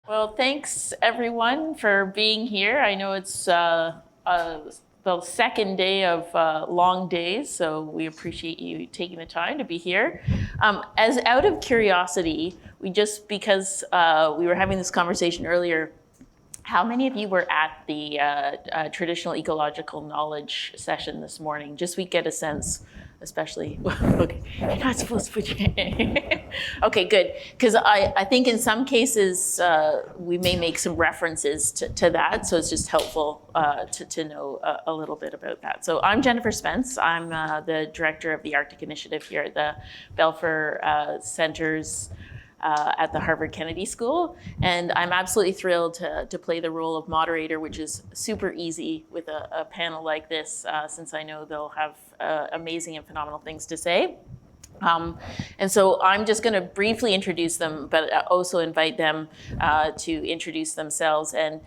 Well, thanks everyone for being here. I know it's the second day of long days, so we appreciate you taking the time to be here. As out of curiosity, because we were having this conversation earlier, how many of you were at the traditional ecological knowledge session this morning? Just so we get a sense, especially, okay, you're not supposed to put your okay, good. Because I think in some cases we may make some references to that, so it's just helpful to know a little bit about that. So I'm Jennifer Spence. I'm the director of the Arctic Initiative here at the Belfer Center's at the Harvard Kennedy School. And I'm absolutely thrilled to play the role of moderator, which is super easy with a panel like this, since I know they'll have amazing and phenomenal things to say. And so I'm just going to briefly introduce them, but also invite them to introduce themselves and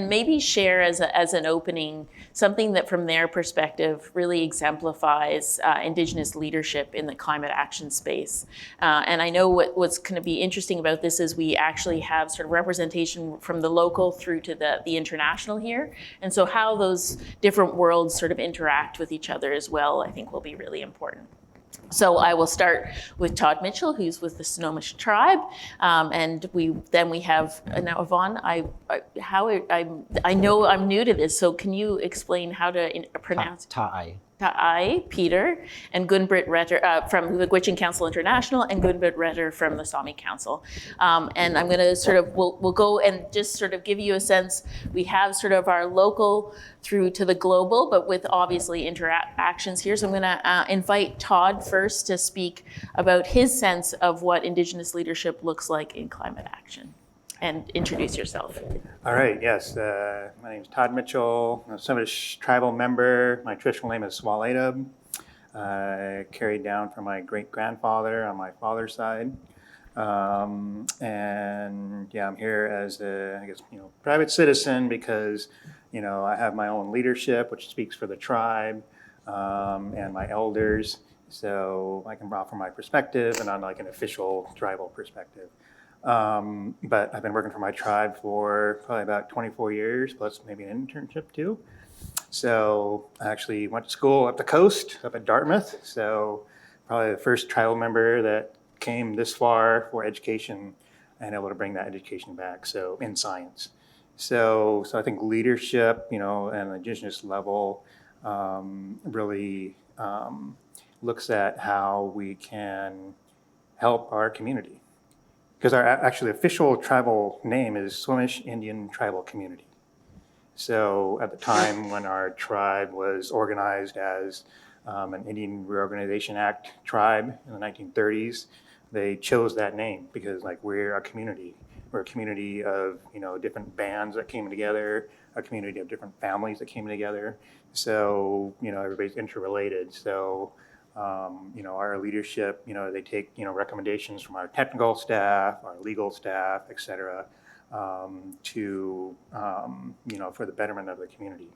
maybe share as an opening something that from their perspective really exemplifies Indigenous leadership in the climate action space. And I know what's going to be interesting about this is we actually have sort of representation from the local through to the international here. And so how those different worlds sort of interact with each other as well, I think will be really important. So I will start with Todd Mitchell, who's with the Swinomish tribe, and we have now Evon. I know I'm new to this, so can you explain how to pronounce Todd Peter and Gunbrit Retter from the Gwich'in Council International and Gunbrit Retter from the Saami Council. And I'm going to we'll go and just sort of give you a sense. We have sort of our local through to the global, but with obviously interactions here. So I'm going to invite Todd first to speak about his sense of what Indigenous leadership looks like in climate action. And introduce yourself. All right, yes. My name is Todd Mitchell. I'm a Swinomish tribal member. My traditional name is Swaledab. Carried down from my great-grandfather on my father's side. And yeah, I'm here as a, private citizen because, I have my own leadership, which speaks for the tribe and my elders. So I can offer my perspective and on like an official tribal perspective. But I've been working for my tribe for probably about 24 years, plus maybe an internship too. So I actually went to school up the coast, up at Dartmouth. So probably the first tribal member that came this far for education and able to bring that education back, so in science. So I think leadership, and the Indigenous level really looks at how we can help our community. Because our actually official tribal name is Swinomish Indian Tribal Community. So at the time when our tribe was organized as an Indian Reorganization Act tribe in the 1930s, they chose that name because we're a community. We're a community of different bands that came together, a community of different families that came together. So everybody's interrelated. So our leadership, they take, recommendations from our technical staff, our legal staff, et cetera, to, for the betterment of the community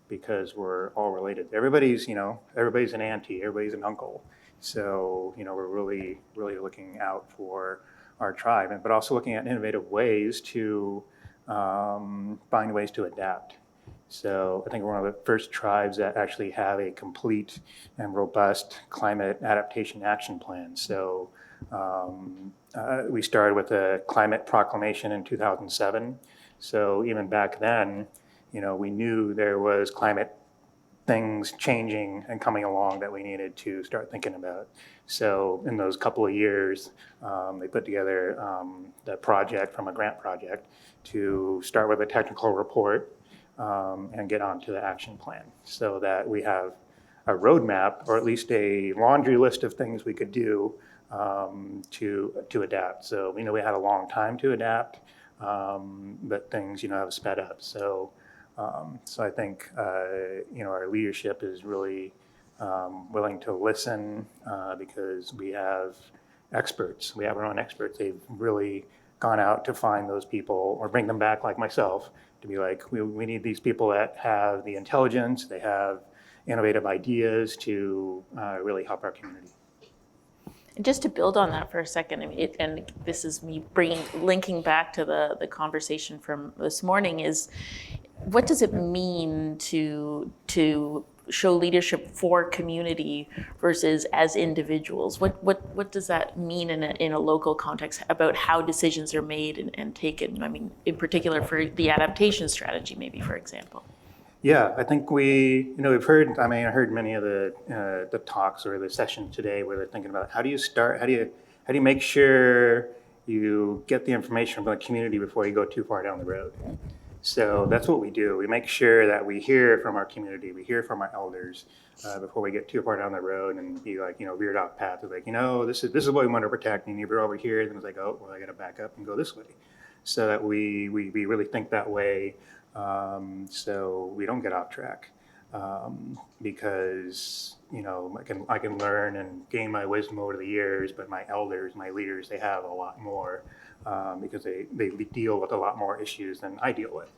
because we're all related. Everybody's an auntie, everybody's an uncle. So, we're really, really looking out for our tribe, but also looking at innovative ways to find ways to adapt. So I think we're one of the first tribes that actually have a complete and robust climate adaptation action plan. So we started with a climate proclamation in 2007. So even back then, we knew there was climate things changing and coming along that we needed to start thinking about. So in those couple of years, they put together the project from a grant project to start with a technical report and get on to the action plan so that we have a roadmap or at least a laundry list of things we could do to adapt. So we know we had a long time to adapt, but things have sped up. So I think our leadership is really willing to listen because we have experts. We have our own experts. They've really gone out to find those people or bring them back like myself to be like, we need these people that have the intelligence, they have innovative ideas to really help our community. And just to build on that for a second, I mean, and this is me linking back to the conversation from this morning, is what does it mean to show leadership for community versus as individuals? What does that mean in a local context about how decisions are made and taken? I mean, in particular for the adaptation strategy, maybe, for example. Yeah, I think we've heard, I mean, I heard many of the talks or the session today where they're thinking about how do you make sure you get the information from the community before you go too far down the road. So that's what we do. We make sure that we hear from our community, we hear from our elders before we get too far down the road and be like, veered off path. It's like, this is what we want to protect. And if you're over here, then it's like, oh, well, I got to back up and go this way. So that we really think that way. So we don't get off track because I can learn and gain my wisdom over the years, but my elders, my leaders, they have a lot more because they deal with a lot more issues than I deal with,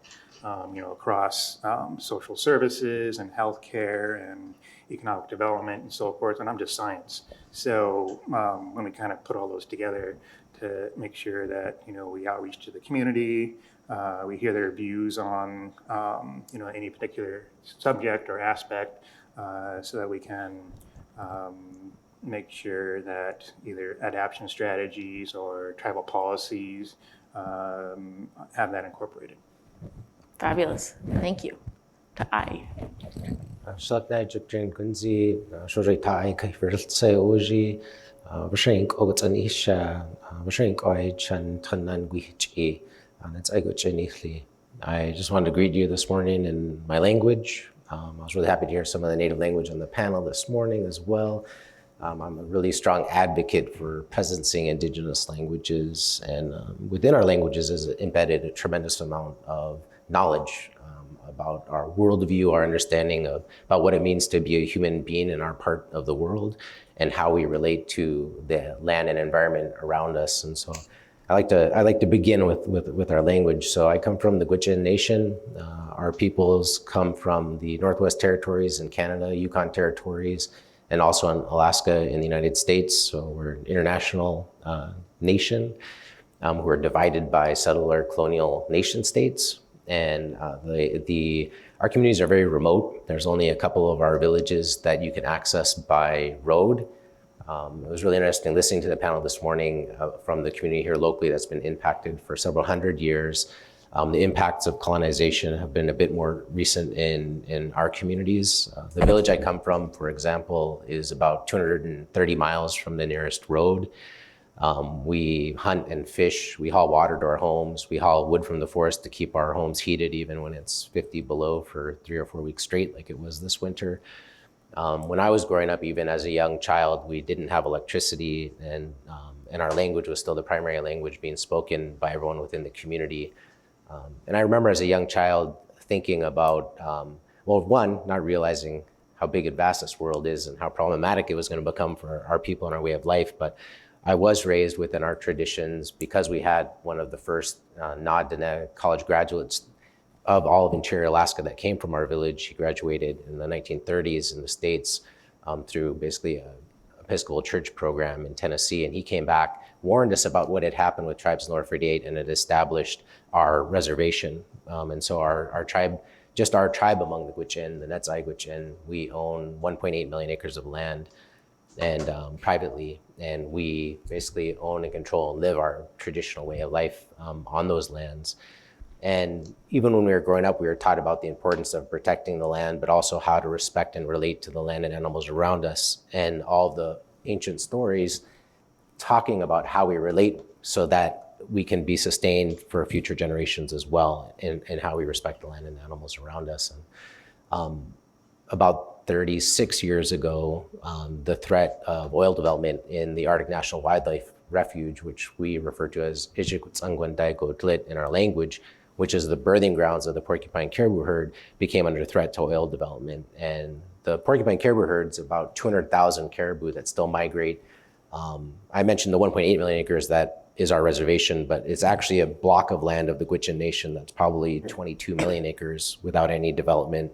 across social services and healthcare and economic development and so forth. And I'm just science. So when we kind of put all those together to make sure that we outreach to the community. We hear their views on any particular subject or aspect so that we can make sure that either adaptation strategies or tribal policies have that incorporated. Fabulous. Thank you. To I. Shotna Gwich'in Kunzi, Shorita Kaiferse Oji, Vashank Ogatanisha, Vashank Oi Chan Tanan Gwich'in. That's Gwich'in. I just wanted to greet you this morning in my language. I was really happy to hear some of the native language on the panel this morning as well. I'm a really strong advocate for presencing Indigenous languages, and within our languages is embedded a tremendous amount of knowledge about our worldview, our understanding about what it means to be a human being in our part of the world, and how we relate to the land and environment around us. And so I like to begin with our language. So I come from the Gwich'in Nation. Our peoples come from the Northwest Territories in Canada, Yukon Territories, and also in Alaska in the United States. So we're an international nation who are divided by settler colonial nation states. And our communities are very remote. There's only a couple of our villages that you can access by road. It was really interesting listening to the panel this morning from the community here locally that's been impacted for several hundred years. The impacts of colonization have been a bit more recent in our communities. The village I come from, for example, is about 230 miles from the nearest road. We hunt and fish, we haul water to our homes, we haul wood from the forest to keep our homes heated even when it's 50 below for 3 or 4 weeks straight like it was this winter. When I was growing up, even as a young child, we didn't have electricity, and our language was still the primary language being spoken by everyone within the community. And I remember as a young child thinking about, one, not realizing how big and vast this world is and how problematic it was going to become for our people and our way of life. But I was raised within our traditions because we had one of the first Nod college graduates of all of interior Alaska that came from our village. He graduated in the 1930s in the States through basically an Episcopal church program in Tennessee. And he came back, warned us about what had happened with Tribes Lower 48, and it established our reservation. And so our tribe, just our tribe among the Gwich'in, the Netzai Gwich'in, we own 1.8 million acres of land and privately. And we basically own and control and live our traditional way of life on those lands. And even when we were growing up, we were taught about the importance of protecting the land, but also how to respect and relate to the land and animals around us. And all the ancient stories talking about how we relate so that we can be sustained for future generations as well, and how we respect the land and animals around us. And about 36 years ago, the threat of oil development in the Arctic National Wildlife Refuge, which we refer to as Ijikutsangwandaigo in our language, which is the birthing grounds of the porcupine caribou herd, became under threat to oil development. And the porcupine caribou herd's about 200,000 caribou that still migrate. I mentioned the 1.8 million acres that is our reservation, but it's actually a block of land of the Gwich'in Nation that's probably 22 million acres without any development,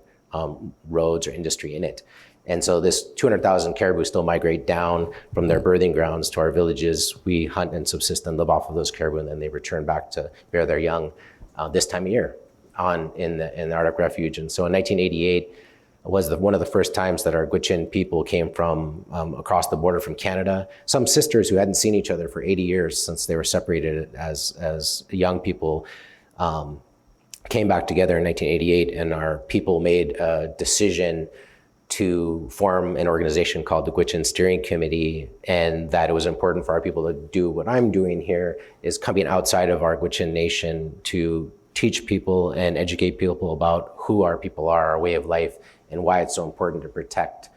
roads or industry in it. And so this 200,000 caribou still migrate down from their birthing grounds to our villages. We hunt and subsist and live off of those caribou, and then they return back to bear their young this time of year in the Arctic Refuge. And so in 1988 was one of the first times that our Gwich'in people came from across the border from Canada. Some sisters who hadn't seen each other for 80 years since they were separated as young people came back together in 1988, and our people made a decision to form an organization called the Gwich'in Steering Committee, and that it was important for our people to do what I'm doing here, is coming outside of our Gwich'in nation to teach people and educate people about who our people are, our way of life, and why it's so important to protect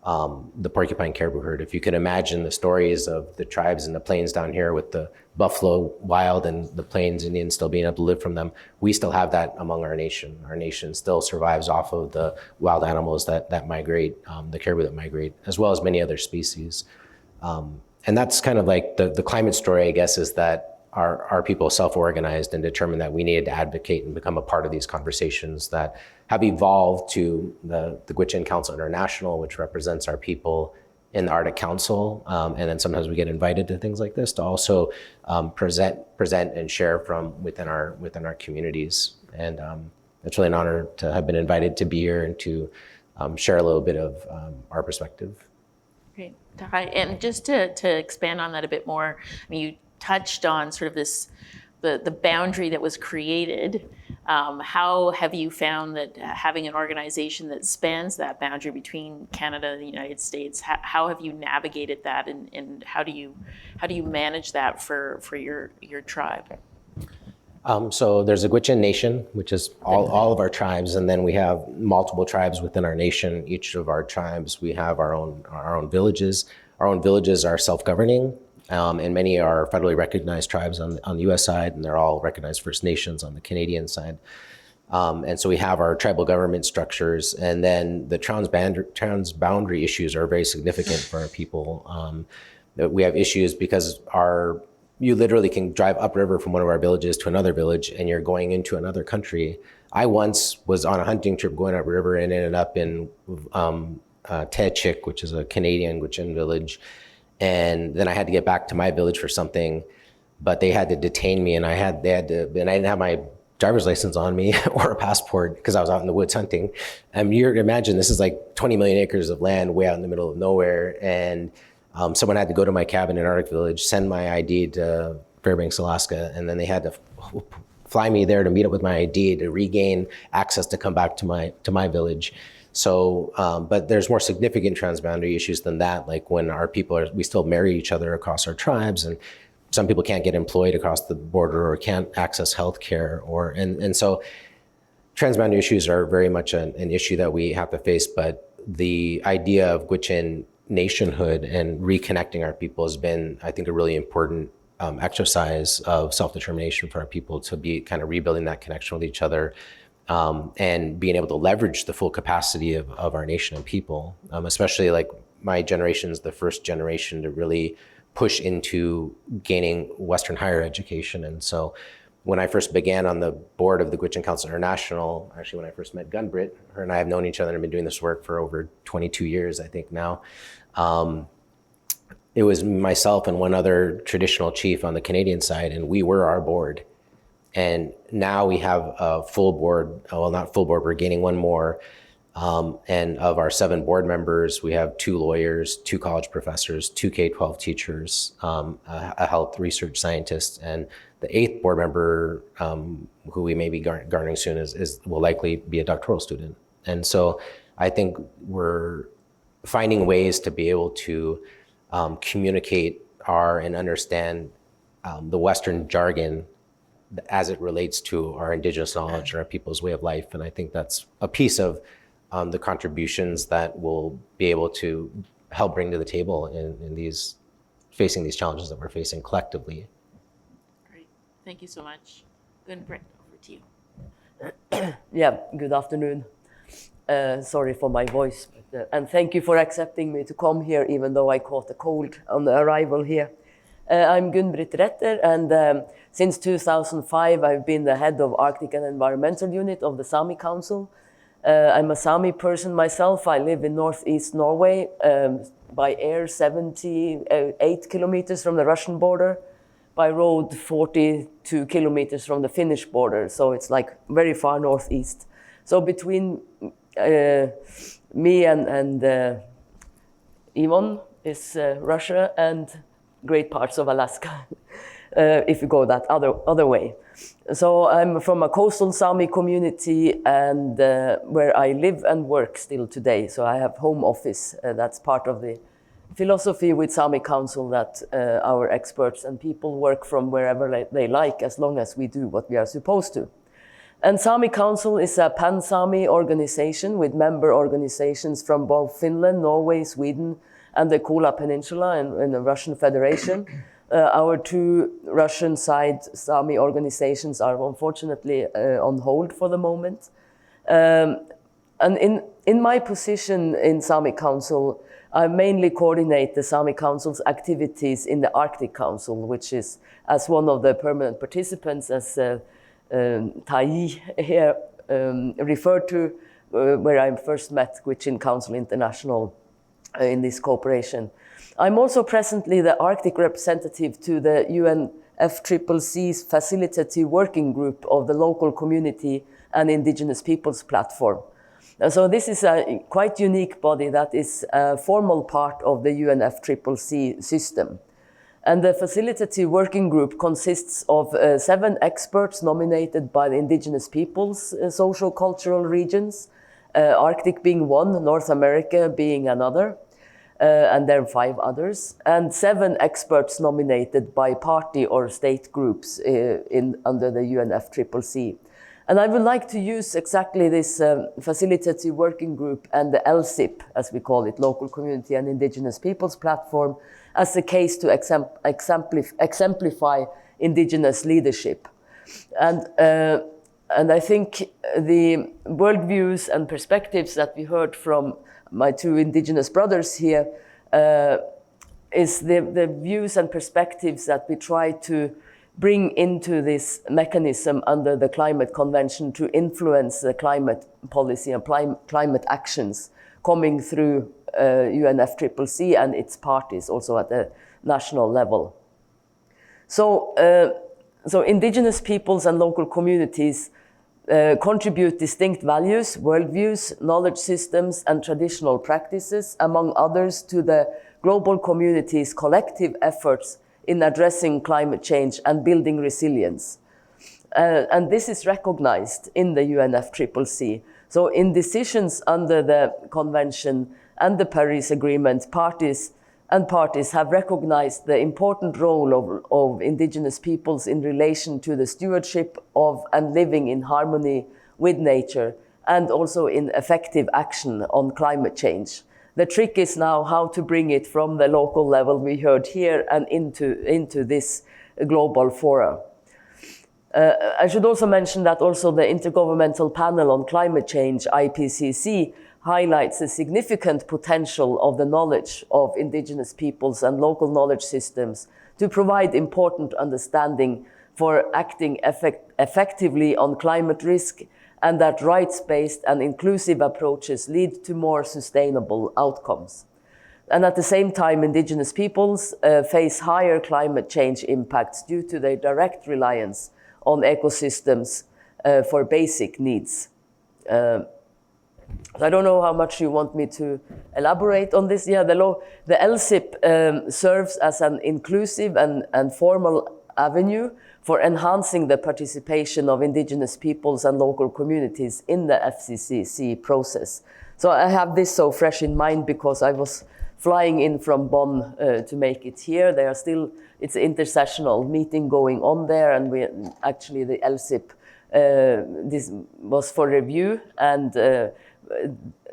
the porcupine caribou herd. If you could imagine the stories of the tribes in the plains down here with the buffalo wild and the plains Indians still being able to live from them, we still have that among our nation. Our nation still survives off of the wild animals that migrate, the caribou that migrate, as well as many other species. And that's kind of like the climate story, I guess, is that our people self-organized and determined that we needed to advocate and become a part of these conversations that have evolved to the Gwich'in Council International, which represents our people in the Arctic Council. And then sometimes we get invited to things like this to also present and share from within our communities. And it's really an honor to have been invited to be here and to share a little bit of our perspective. Great. And just to expand on that a bit more, I mean, you touched on sort of the boundary that was created. How have you found that having an organization that spans that boundary between Canada and the United States, how have you navigated that, and how do you manage that for your tribe? So there's a Gwich'in nation, which is all of our tribes, and then we have multiple tribes within our nation. Each of our tribes, we have our own villages. Our own villages are self-governing. And many are federally recognized tribes on the U.S. side, and they're all recognized First Nations on the Canadian side. And so we have our tribal government structures, and then the transboundary issues are very significant for our people. We have issues because you literally can drive upriver from one of our villages to another village, and you're going into another country. I once was on a hunting trip going upriver and ended up in Tehchik, which is a Canadian Gwich'in village. And then I had to get back to my village for something, but they had to detain me, and I didn't have my driver's license on me or a passport because I was out in the woods hunting. You imagine this is like 20 million acres of land way out in the middle of nowhere, and someone had to go to my cabin in Arctic Village, send my ID to Fairbanks, Alaska, and then they had to fly me there to meet up with my ID to regain access to come back to my village. So, but there's more significant transboundary issues than that. Like when our people we still marry each other across our tribes, and some people can't get employed across the border or can't access healthcare, and so transboundary issues are very much an issue that we have to face. But the idea of Gwich'in nationhood and reconnecting our people has been, I think, a really important exercise of self-determination for our people to be kind of rebuilding that connection with each other. And being able to leverage the full capacity of our nation and people, especially like my generation is the first generation to really push into gaining Western higher education. And so when I first began on the board of the Gwich'in Council International, actually when I first met Gunbrit, her and I have known each other and been doing this work for over 22 years, I think now. It was myself and one other traditional chief on the Canadian side, and we were our board. And now we have a full board, well, not full board, we're gaining one more. And of our 7 board members, we have 2 lawyers, 2 college professors, 2 K-12 teachers, a health research scientist, and the 8th board member, who we may be garnering soon, will likely be a doctoral student. And so I think we're finding ways to be able to communicate and understand the Western jargon as it relates to our Indigenous knowledge and our people's way of life. And I think that's a piece of the contributions that we'll be able to help bring to the table in facing these challenges that we're facing collectively. Great, thank you so much. Gunbrit, over to you. Yeah, good afternoon. Sorry for my voice, and thank you for accepting me to come here, even though I caught a cold on the arrival here. I'm Gunbrit Retter, and since 2005 I've been the head of Arctic and Environmental Unit of the Saami Council. I'm a Saami person myself. I live in northeast Norway, by air 78 kilometers from the Russian border, by road 42 kilometers from the Finnish border. So it's like very far northeast. So between me and Evon is Russia and great parts of Alaska, if you go that other way. So I'm from a coastal Saami community, and where I live and work still today. So I have home office. That's part of the philosophy with Saami Council, that our experts and people work from wherever they like, as long as we do what we are supposed to. And Saami Council is a pan-Saami organization with member organizations from both Finland, Norway, Sweden, and the Kola Peninsula in the Russian Federation. Our two Russian side Saami organizations are unfortunately on hold for the moment. And in my position in Saami Council, I mainly coordinate the Saami Council's activities in the Arctic Council, which is, as one of the permanent participants, as Tai here referred to, where I first met Gwich'in Council International in this cooperation. I'm also presently the Arctic representative to the UNFCCC's Facilitative Working Group of the Local Community and Indigenous Peoples Platform. So this is a quite unique body that is a formal part of the UNFCCC system. And the Facilitative Working Group consists of 7 experts nominated by the Indigenous Peoples social-cultural regions, Arctic being one, North America being another, and there are 5 others, and 7 experts nominated by party or state groups under the UNFCCC. And I would like to use exactly this Facilitative Working Group and the LSIP, as we call it, Local Community and Indigenous Peoples Platform, as a case to exemplify Indigenous leadership. And I think the worldviews and perspectives that we heard from my 2 Indigenous brothers here is the views and perspectives that we try to bring into this mechanism under the Climate Convention to influence the climate policy and climate actions coming through UNFCCC and its parties, also at the national level. So Indigenous peoples and local communities contribute distinct values, worldviews, knowledge systems, and traditional practices, among others, to the global community's collective efforts in addressing climate change and building resilience. And this is recognized in the UNFCCC. So in decisions under the Convention and the Paris Agreement, parties have recognized the important role of Indigenous peoples in relation to the stewardship of and living in harmony with nature, and also in effective action on climate change. The trick is now how to bring it from the local level we heard here and into this global fora. I should also mention that also the Intergovernmental Panel on Climate Change, IPCC, highlights the significant potential of the knowledge of Indigenous peoples and local knowledge systems to provide important understanding for acting effectively on climate risk, and that rights-based and inclusive approaches lead to more sustainable outcomes. And at the same time, Indigenous peoples face higher climate change impacts due to their direct reliance on ecosystems for basic needs. I don't know how much you want me to elaborate on this. Yeah, the LSIP serves as an inclusive and formal avenue for enhancing the participation of Indigenous peoples and local communities in the FCCC process. So I have this so fresh in mind because I was flying in from Bonn to make it here. There are still, it's an intersessional meeting going on there, and actually the LSIP, this was for review, and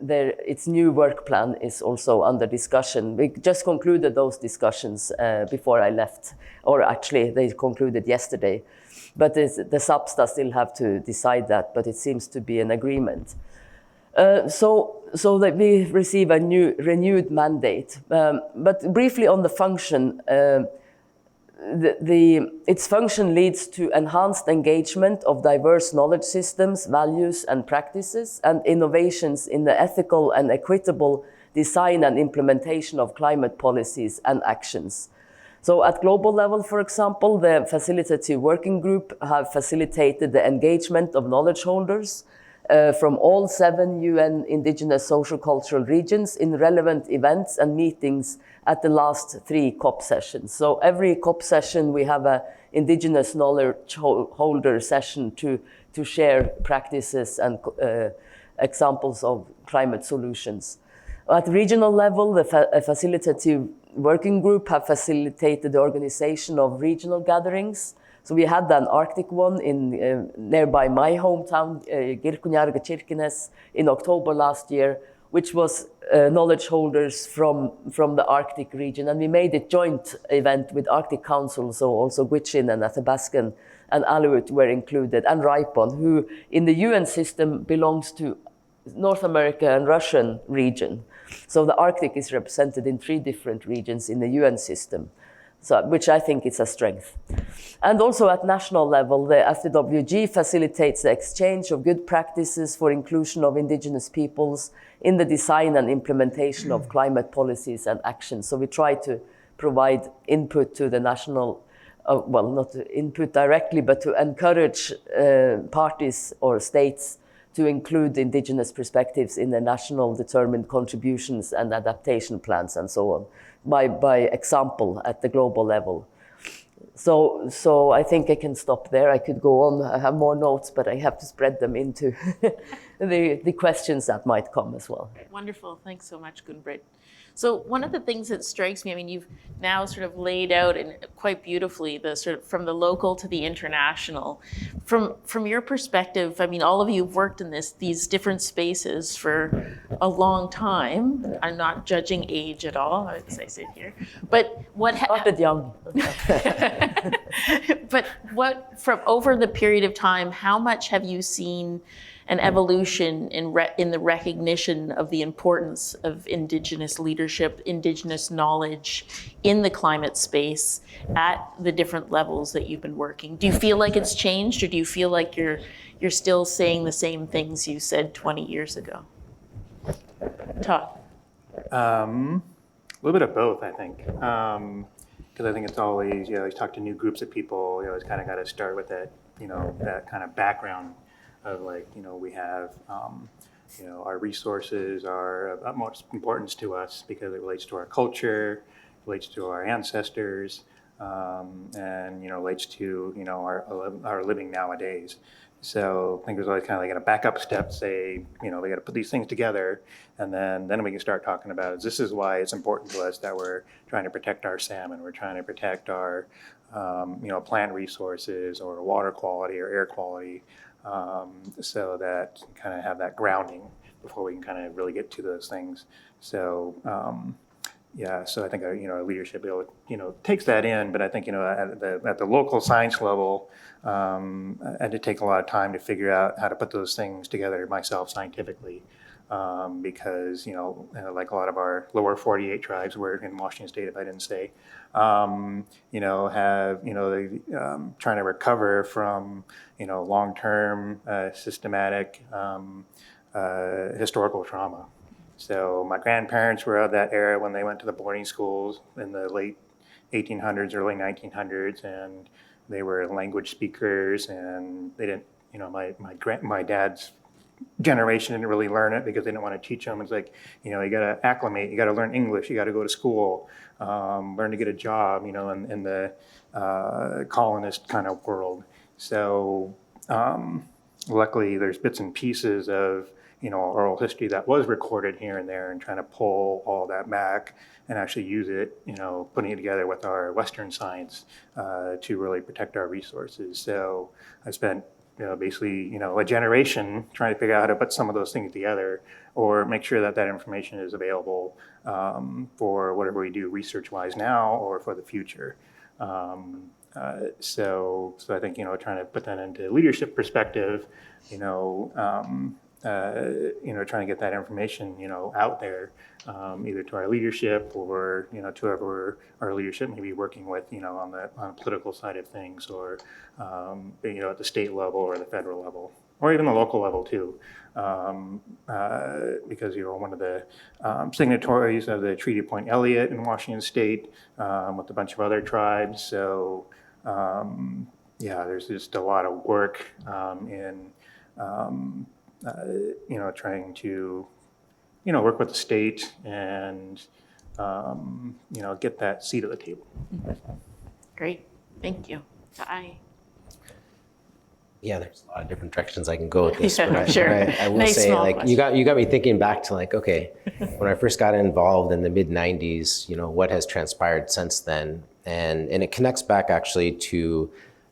its new work plan is also under discussion. We just concluded those discussions before I left, or actually they concluded yesterday. But the SAPSTA still have to decide that, but it seems to be an agreement. So that we receive a renewed mandate. But briefly on the function, its function leads to enhanced engagement of diverse knowledge systems, values, and practices, and innovations in the ethical and equitable design and implementation of climate policies and actions. So at global level, for example, the facilitative working group have facilitated the engagement of knowledge holders from all 7 UN Indigenous social cultural regions in relevant events and meetings at the last 3 COP sessions. So every COP session we have a Indigenous knowledge holder session to share practices and examples of climate solutions. At regional level, the facilitative working group have facilitated the organization of regional gatherings. So we had an Arctic one in nearby my hometown, Gwich'in, in October last year, which was knowledge holders from the Arctic region. And we made a joint event with Arctic Council, so also Gwich'in and Athabaskan and Aleut were included, and Ripon, who in the UN system belongs to North America and Russian region. So the Arctic is represented in 3 different regions in the UN system, so, which I think is a strength. And also at national level, the FDWG facilitates the exchange of good practices for inclusion of Indigenous peoples in the design and implementation of climate policies and actions. So we try to provide input to the national, well, not input directly, but to encourage parties or states to include Indigenous perspectives in their national determined contributions and adaptation plans and so on, by example at the global level. So I think I can stop there. I could go on. I have more notes, but I have to spread them into the questions that might come as well. Wonderful. Thanks so much, Gunn-Britt. So one of the things that strikes me, I mean, you've now sort of laid out and quite beautifully the sort of from the local to the international. From your perspective, I mean, all of you have worked in these different spaces for a long time. I'm not judging age at all, as I sit here. But what Started young. But what from over the period of time, how much have you seen an evolution in the recognition of the importance of Indigenous leadership, Indigenous knowledge in the climate space at the different levels that you've been working? Do you feel like it's changed, or do you feel like you're still saying the same things you said 20 years ago? Todd? A little bit of both, I think. Because I think it's always, you talk to new groups of people, you always kind of got to start with that, that kind of background of like, we have, our resources are of utmost importance to us because it relates to our culture, relates to our ancestors, and, relates to, our living nowadays. So I think there's always kind of like a backup step, say, we got to put these things together, and then we can start talking about this is why it's important to us that we're trying to protect our salmon, we're trying to protect our, plant resources or water quality or air quality, so that kind of have that grounding before we can kind of really get to those things. So so I think our leadership takes that in, but I think at the local science level, I had to take a lot of time to figure out how to put those things together myself scientifically, because like a lot of our lower 48 tribes, we're in Washington State, if I didn't say, have trying to recover from long-term systematic historical trauma. So my grandparents were of that era when they went to the boarding schools in the late 1800s, early 1900s, and they were language speakers, and they didn't, my dad's generation didn't really learn it because they didn't want to teach them. It's like, you got to acclimate, you got to learn English, you got to go to school, learn to get a job, in the colonist kind of world. So luckily there's bits and pieces of, oral history that was recorded here and there, and trying to pull all that back and actually use it, putting it together with our Western science to really protect our resources. So I spent basically, a generation trying to figure out how to put some of those things together, or make sure that information is available for whatever we do research-wise now or for the future. So I think, trying to put that into leadership perspective, trying to get that information, out there, either to our leadership or, to whoever our leadership may be working with, on the political side of things, or, at the state level or the federal level, or even the local level too. Because one of the signatories of the Treaty of Point Elliott in Washington State, with a bunch of other tribes. So there's just a lot of work in trying to work with the state and get that seat at the table. Great, thank you. Yeah, there's a lot of different directions I can go with this. Yeah, but sure. I will Nice say, small like, you got me thinking back to, like, okay, when I first got involved in the mid '90s, what has transpired since then, and it connects back actually to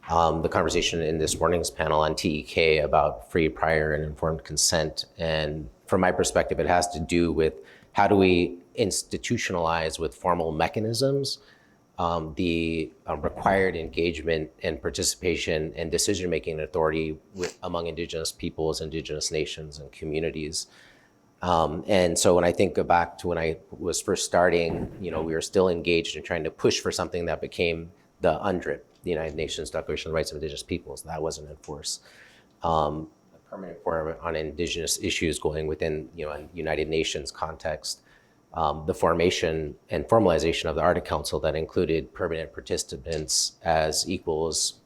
the conversation in this morning's panel on TEK about free, prior, and informed consent. And from my perspective, it has to do with how do we institutionalize with formal mechanisms the required engagement and participation and decision-making authority among Indigenous peoples, Indigenous nations, and communities. And so when I think back to when I was first starting, we were still engaged in trying to push for something that became the UNDRIP, the United Nations Declaration of Rights of Indigenous Peoples. That wasn't enforced. A permanent forum on Indigenous issues going within, a United Nations context. The formation and formalization of the Arctic Council that included permanent participants as equals,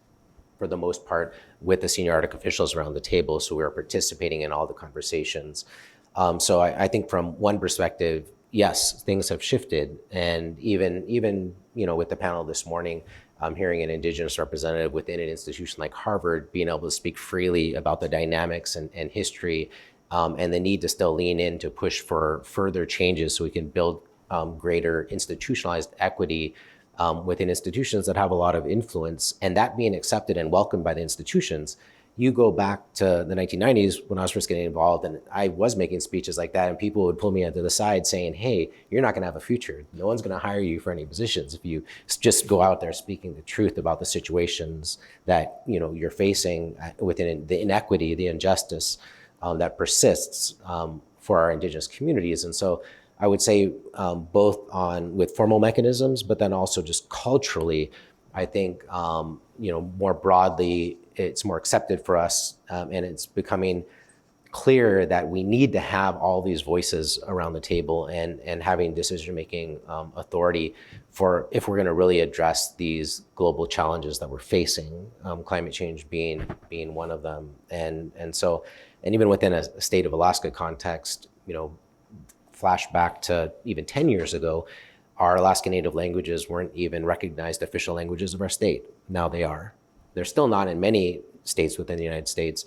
for the most part, with the senior Arctic officials around the table. So we were participating in all the conversations. So I think from one perspective, yes, things have shifted. And even with the panel this morning, hearing an Indigenous representative within an institution like Harvard being able to speak freely about the dynamics and history, and the need to still lean in to push for further changes so we can build greater institutionalized equity within institutions that have a lot of influence, and that being accepted and welcomed by the institutions. You go back to the 1990s when I was first getting involved, and I was making speeches like that, and people would pull me to the side saying, hey, you're not gonna have a future. No one's gonna hire you for any positions if you just go out there speaking the truth about the situations that you're facing within the inequity, the injustice that persists for our Indigenous communities. And so I would say both with formal mechanisms, but then also just culturally, I think more broadly, it's more accepted for us, and it's becoming clear that we need to have all these voices around the table and having decision-making authority for if we're going to really address these global challenges that we're facing, climate change being one of them. And even within a state of Alaska context, flash back to even 10 years ago, our Alaska Native languages weren't even recognized official languages of our state. Now they are. They're still not in many states within the United States.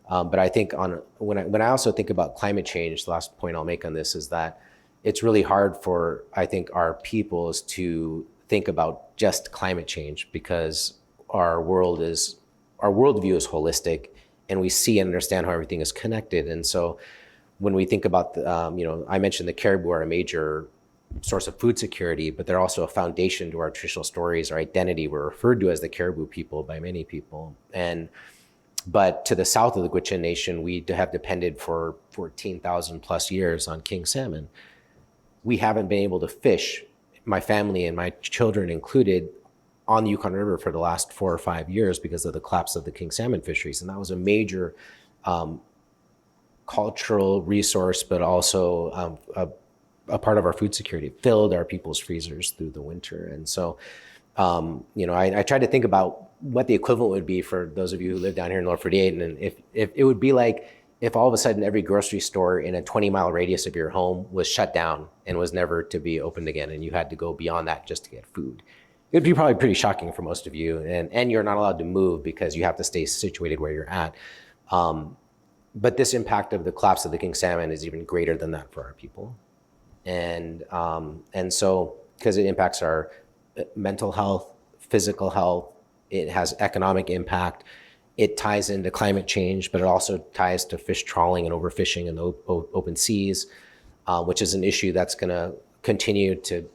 But I think when I also think about climate change, the last point I'll make on this is that it's really hard for, I think, our peoples to think about just climate change because our worldview is holistic and we see and understand how everything is connected. And so when we think about, I mentioned the caribou are a major source of food security, but they're also a foundation to our traditional stories, our identity. We're referred to as the caribou people by many people. But to the south of the Gwich'in Nation, we have depended for 14,000 plus years on king salmon. We haven't been able to fish, my family and my children included, on the Yukon River for the last 4 or 5 years because of the collapse of the king salmon fisheries. And that was a major cultural resource, but also a part of our food security. It filled our people's freezers through the winter. And so, I tried to think about what the equivalent would be for those of you who live down here in Lower 48. And if it would be like if all of a sudden every grocery store in a 20-mile radius of your home was shut down and was never to be opened again, and you had to go beyond that just to get food. It would be probably pretty shocking for most of you. And you're not allowed to move because you have to stay situated where you're at. But this impact of the collapse of the king salmon is even greater than that for our people. And so, because it impacts our mental health, physical health, it has economic impact, it ties into climate change, but it also ties to fish trawling and overfishing in the open seas, which is an issue that's going to continue to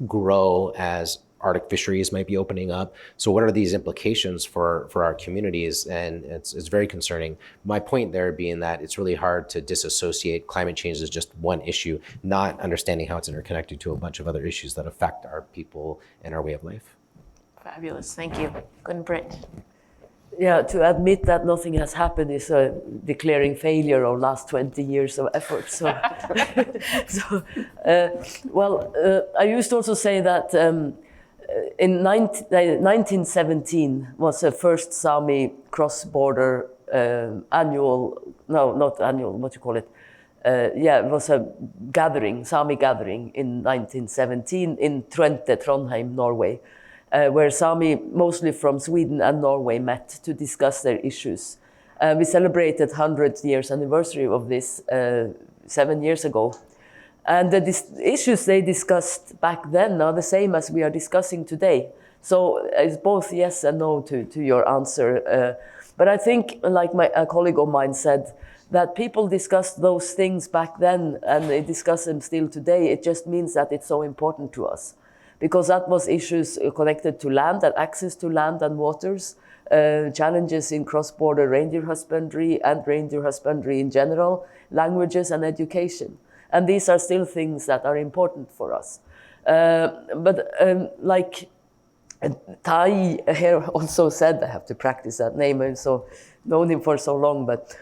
grow as Arctic fisheries might be opening up. So what are these implications for our communities? And it's very concerning. My point there being that it's really hard to disassociate climate change as just one issue, not understanding how it's interconnected to a bunch of other issues that affect our people and our way of life. Fabulous, thank you. Gwich'in. Yeah, to admit that nothing has happened is declaring failure of last 20 years of effort. So, I used to also say that in 1917 was the first Saami cross-border annual, no, not annual, what do you call it? It was a gathering, Saami gathering in 1917 in Twente, Trondheim, Norway, where Saami, mostly from Sweden and Norway, met to discuss their issues. We celebrated 100th years anniversary of this 7 years ago. And the issues they discussed back then are the same as we are discussing today. So it's both yes and no to your answer. But I think, like a colleague of mine said, that people discussed those things back then and they discuss them still today. It just means that it's so important to us. Because that was issues connected to land and access to land and waters, challenges in cross-border reindeer husbandry and reindeer husbandry in general, languages and education. And these are still things that are important for us. Like Tai here also said, I have to practice that name, I've known him for so long, but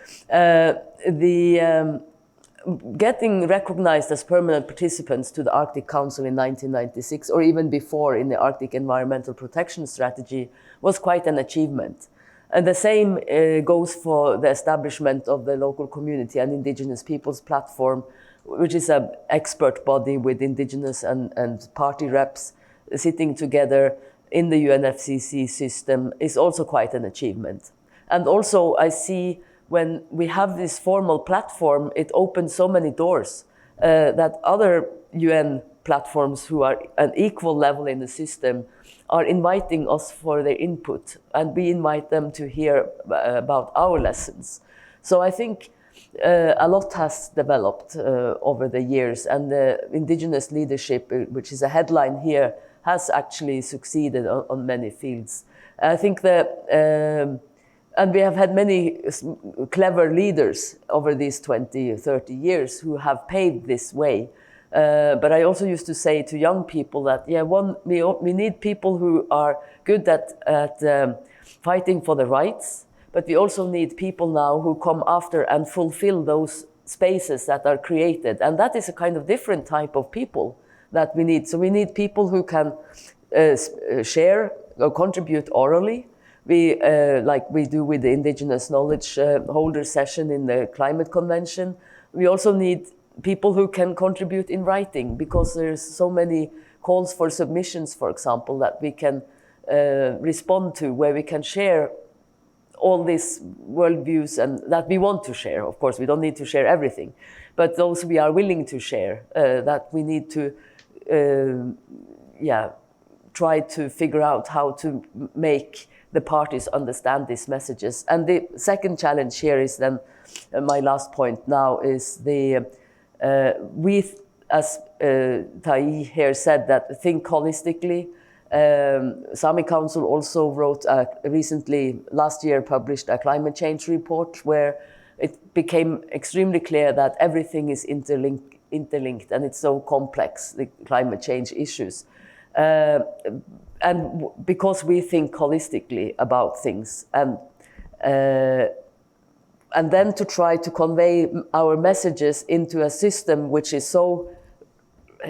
getting recognized as permanent participants to the Arctic Council in 1996, or even before in the Arctic Environmental Protection Strategy, was quite an achievement. And the same goes for the establishment of the local community and Indigenous Peoples Platform, which is an expert body with Indigenous and party reps sitting together in the UNFCCC system, is also quite an achievement. And also I see when we have this formal platform, it opens so many doors that other UN platforms who are an equal level in the system are inviting us for their input, and we invite them to hear about our lessons. So I think a lot has developed over the years, and the Indigenous leadership, which is a headline here, has actually succeeded on many fields. I think that, and we have had many clever leaders over these 20, 30 years who have paved this way. But I also used to say to young people that, we need people who are good at fighting for the rights, but we also need people now who come after and fulfill those spaces that are created. And that is a kind of different type of people that we need. So we need people who can share or contribute orally. Like we do with the Indigenous Knowledge Holder session in the Climate Convention. We also need people who can contribute in writing, because there's so many calls for submissions, for example, that we can respond to, where we can share all these worldviews and that we want to share. Of course, we don't need to share everything, but those we are willing to share, that we need to try to figure out how to make the parties understand these messages. And the second challenge here is then, my last point now is we, as Tai here said, that think holistically. Saami Council also wrote recently, last year published a climate change report where it became extremely clear that everything is interlinked and it's so complex, the climate change issues. And because we think holistically about things, and then to try to convey our messages into a system which is so,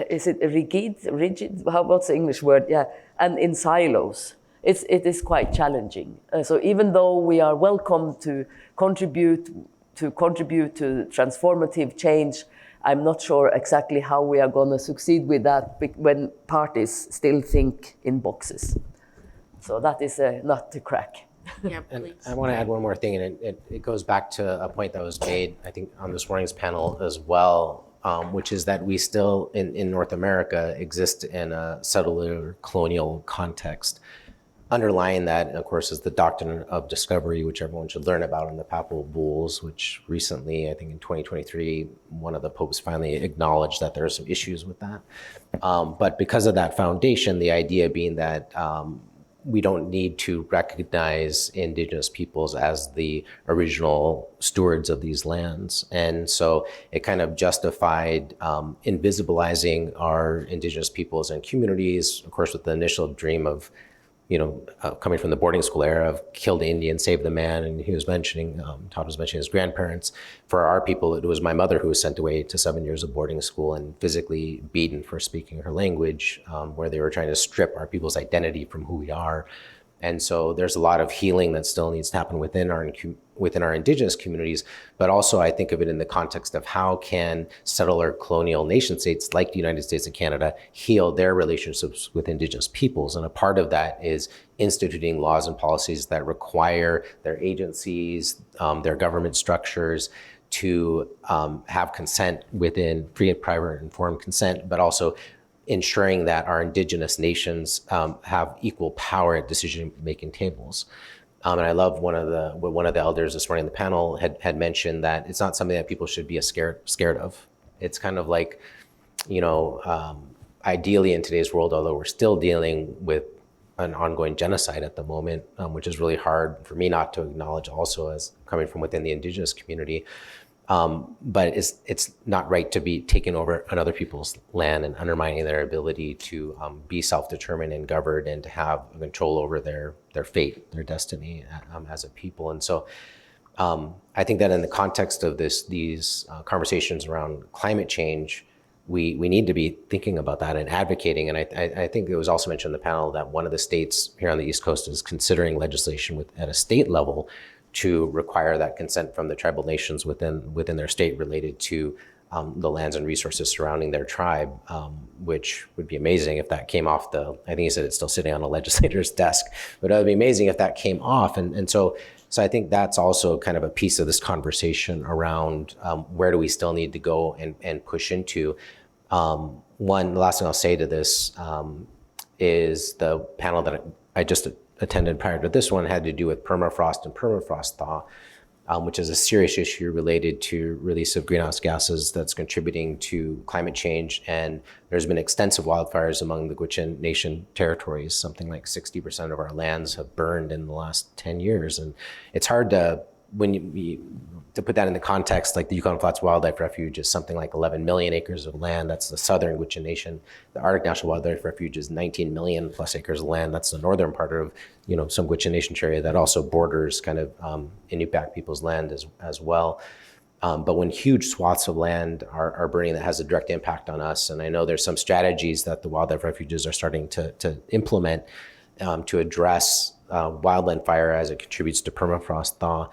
is it rigid? What's the English word? Yeah, and in silos. It is quite challenging. So even though we are welcome to contribute to transformative change, I'm not sure exactly how we are going to succeed with that when parties still think in boxes. So that is a nut to crack. Yeah, and I want to add one more thing, and it goes back to a point that was made, I think, on this morning's panel as well, which is that we still, in North America, exist in a settler colonial context. underlying that, of course, is the doctrine of discovery, which everyone should learn about in the Papal Bulls, which recently, I think in 2023, one of the popes finally acknowledged that there are some issues with that. But because of that foundation, the idea being that we don't need to recognize Indigenous peoples as the original stewards of these lands. And so it kind of justified invisibilizing our Indigenous peoples and communities, of course, with the initial dream of, coming from the boarding school era of kill the Indian, save the man. And he was mentioning, Todd was mentioning his grandparents. For our people, it was my mother who was sent away to 7 years of boarding school and physically beaten for speaking her language, where they were trying to strip our people's identity from who we are. And so there's a lot of healing that still needs to happen within our Indigenous communities, but also I think of it in the context of how can settler colonial nation states like the United States and Canada heal their relationships with Indigenous peoples. And a part of that is instituting laws and policies that require their agencies, their government structures to have consent within free and private informed consent, but also ensuring that our Indigenous nations have equal power at decision-making tables. And I love what one of the elders this morning in the panel had mentioned, that it's not something that people should be scared of. It's kind of like, ideally in today's world, although we're still dealing with an ongoing genocide at the moment, which is really hard for me not to acknowledge also as coming from within the Indigenous community. But it's not right to be taking over another people's land and undermining their ability to be self-determined and governed and to have control over their fate, their destiny as a people. And so I think that in the context of these conversations around climate change, we need to be thinking about that and advocating. And I think it was also mentioned in the panel that one of the states here on the East Coast is considering legislation at a state level to require that consent from the tribal nations within their state related to the lands and resources surrounding their tribe, which would be amazing if that came off I think he said it's still sitting on a legislator's desk, but it would be amazing if that came off. And so I think that's also kind of a piece of this conversation around where do we still need to go and push into. The last thing I'll say to this is the panel that I just attended prior to this one had to do with permafrost and permafrost thaw, which is a serious issue related to release of greenhouse gases that's contributing to climate change. And there's been extensive wildfires among the Gwich'in Nation territories. Something like 60% of our lands have burned in the last 10 years. And it's hard to put that in the context, like the Yukon Flats Wildlife Refuge is something like 11 million acres of land. That's the southern Gwich'in Nation. The Arctic National Wildlife Refuge is 19 million plus acres of land. That's the northern part of, some Gwich'in Nation area that also borders kind of Inupiaq people's land as well. But when huge swaths of land are burning, that has a direct impact on us. And I know there's some strategies that the wildlife refuges are starting to implement to address wildland fire as it contributes to permafrost thaw.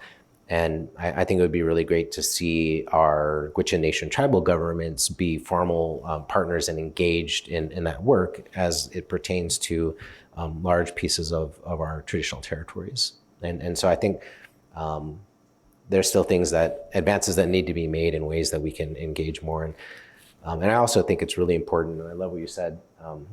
And I think it would be really great to see our Gwich'in Nation tribal governments be formal partners and engaged in that work as it pertains to large pieces of our traditional territories. And so I think there's still advances that need to be made in ways that we can engage more in. And I also think it's really important, and I love what you said,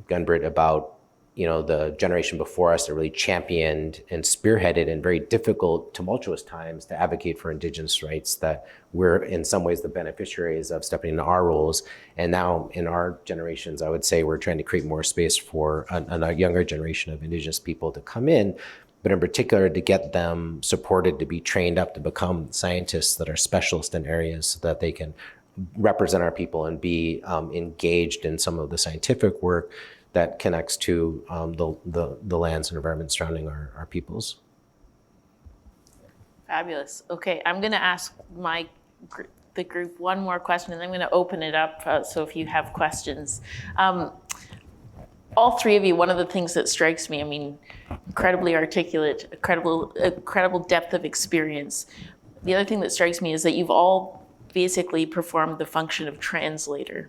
Gunbrit, about the generation before us that really championed and spearheaded in very difficult, tumultuous times to advocate for Indigenous rights, that we're in some ways the beneficiaries of stepping into our roles. And now in our generations, I would say we're trying to create more space for a younger generation of Indigenous people to come in, but in particular to get them supported to be trained up to become scientists that are specialists in areas so that they can represent our people and be engaged in some of the scientific work that connects to the lands and environment surrounding our peoples. Fabulous. Okay, I'm going to ask the group one more question, and I'm going to open it up. So if you have questions, all three of you, one of the things that strikes me, incredibly articulate, incredible depth of experience. The other thing that strikes me is that you've all basically performed the function of translator.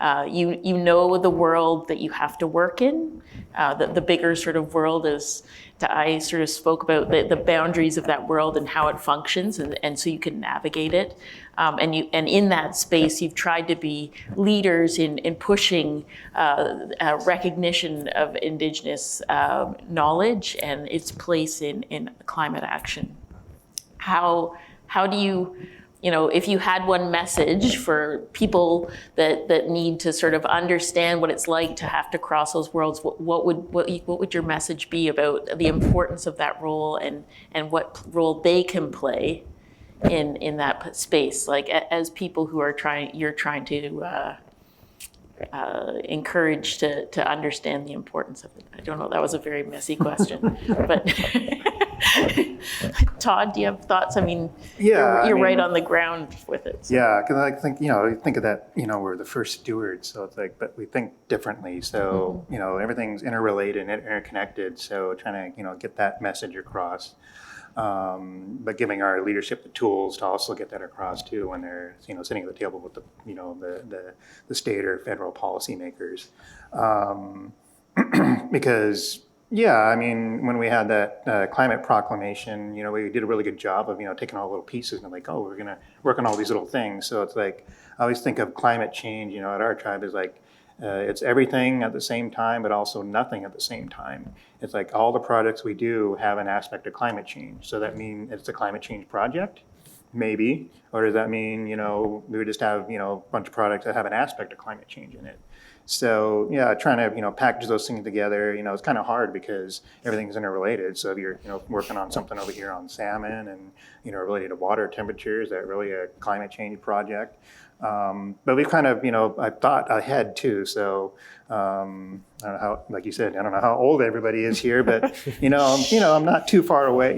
You know the world that you have to work in. The bigger sort of world is, I sort of spoke about the boundaries of that world and how it functions, and so you can navigate it. And in that space, you've tried to be leaders in pushing recognition of Indigenous knowledge and its place in climate action. How do you, if you had one message for people that need to sort of understand what it's like to have to cross those worlds, what would your message be about the importance of that role and what role they can play in that space, like as people who are you're trying to encourage to understand the importance of it? I don't know, that was a very messy question, but Todd, do you have thoughts? I mean, you're right on the ground with it. So. Yeah, because I think, think of that, we're the first stewards, so it's like, but we think differently. So, everything's interrelated and interconnected. So trying to, get that message across. But giving our leadership the tools to also get that across too when they're, sitting at the table with the state or federal policymakers. Because when we had that climate proclamation, we did a really good job of, taking all little pieces and like, oh, we're going to work on all these little things. So it's like, I always think of climate change, at our tribe is like, it's everything at the same time, but also nothing at the same time. It's like all the projects we do have an aspect of climate change. So that means it's a climate change project? Maybe. Or does that mean, we would just have, a bunch of products that have an aspect of climate change in it? So trying to, package those things together, it's kind of hard because everything's interrelated. So if you're, working on something over here on salmon and, related to water temperature, is that really a climate change project? But we've kind of, I've thought ahead too. So I don't know how, like you said, I don't know how old everybody is here, but, I'm not too far away,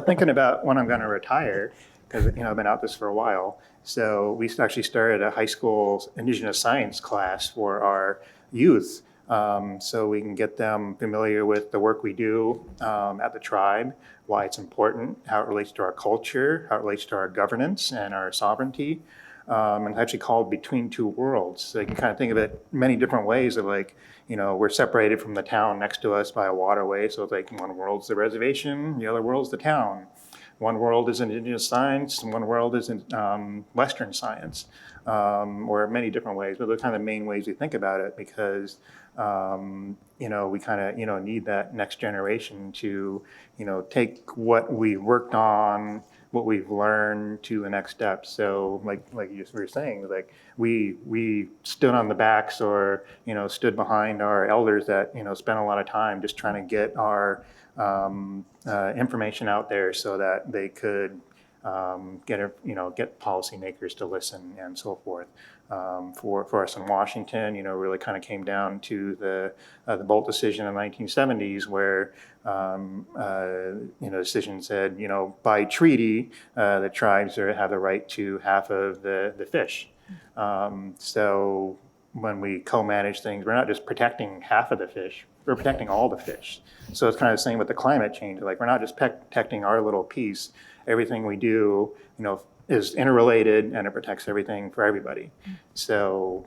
thinking about when I'm going to retire, because, I've been out this for a while. So we actually started a high school Indigenous science class for our youth, so we can get them familiar with the work we do at the tribe, why it's important, how it relates to our culture, how it relates to our governance and our sovereignty. And it's actually called Between Two Worlds. So you can kind of think of it many different ways of like, we're separated from the town next to us by a waterway. So it's like one world's the reservation, the other world's the town. One world is Indigenous science, and one world is in Western science, or many different ways. But those are kind of the main ways we think about it because, we kind of, need that next generation to, take what we worked on, what we've learned to the next step. So like you were saying, like we stood on the backs or, stood behind our elders that, spent a lot of time just trying to get our information out there so that they could get policymakers to listen and so forth. For us in Washington, really kind of came down to the Bolt decision in the 1970s where, the decision said, by treaty, the tribes have the right to half of the fish. So when we co-manage things, we're not just protecting half of the fish, we're protecting all the fish. So it's kind of the same with the climate change. Like we're not just protecting our little piece. Everything we do, is interrelated and it protects everything for everybody. So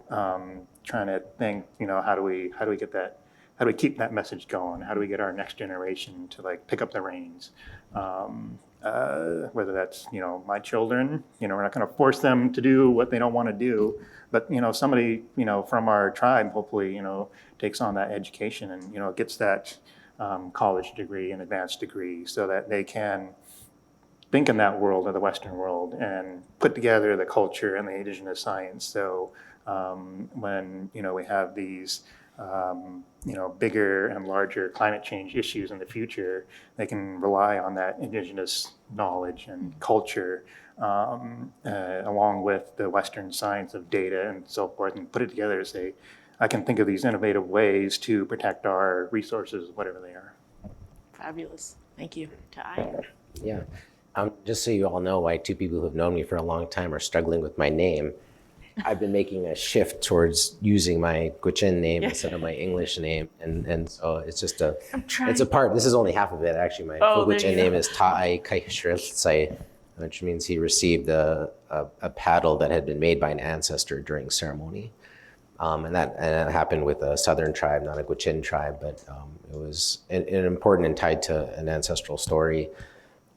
trying to think, how do we get that? How do we keep that message going? How do we get our next generation to like pick up the reins? Whether that's, my children, we're not going to force them to do what they don't want to do, but, somebody, from our tribe, hopefully, takes on that education and, gets that college degree and advanced degree so that they can think in that world of the Western world and put together the culture and the Indigenous science. So when, we have these, bigger and larger climate change issues in the future, they can rely on that Indigenous knowledge and culture along with the Western science of data and so forth and put it together to say, I can think of these innovative ways to protect our resources, whatever they are. Fabulous. Thank you. Ty. Yeah. Just so you all know why two people who have known me for a long time are struggling with my name. I've been making a shift towards using my Gwich'in name instead of my English name. And so it's just it's a part, this is only half of it actually. My full Gwich'in name is Ta'ai Kaishriltsai, which means he received a paddle that had been made by an ancestor during ceremony. And that happened with a southern tribe, not a Gwich'in tribe, but it was an important and tied to an ancestral story.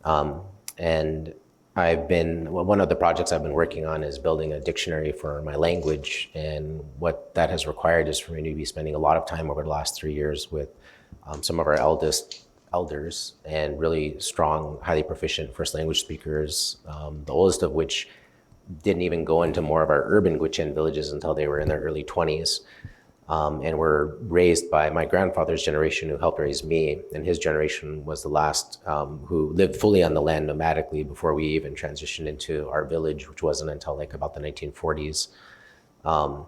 And one of the projects I've been working on is building a dictionary for my language. And what that has required is for me to be spending a lot of time over the last 3 years with some of our elders and really strong, highly proficient first language speakers, the oldest of which didn't even go into more of our urban Gwich'in villages until they were in their early 20s. And were raised by my grandfather's generation who helped raise me. And his generation was the last who lived fully on the land nomadically before we even transitioned into our village, which wasn't until like about the 1940s.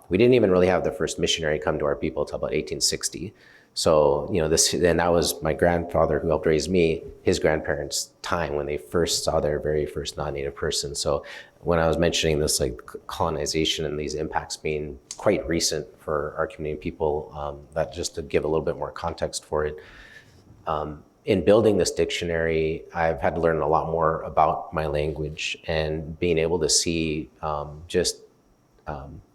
We didn't even really have the first missionary come to our people until about 1860. So, and that was my grandfather who helped raise me, his grandparents' time when they first saw their very first non-native person. So when I was mentioning this like colonization and these impacts being quite recent for our community people, that just to give a little bit more context for it. In building this dictionary, I've had to learn a lot more about my language and being able to see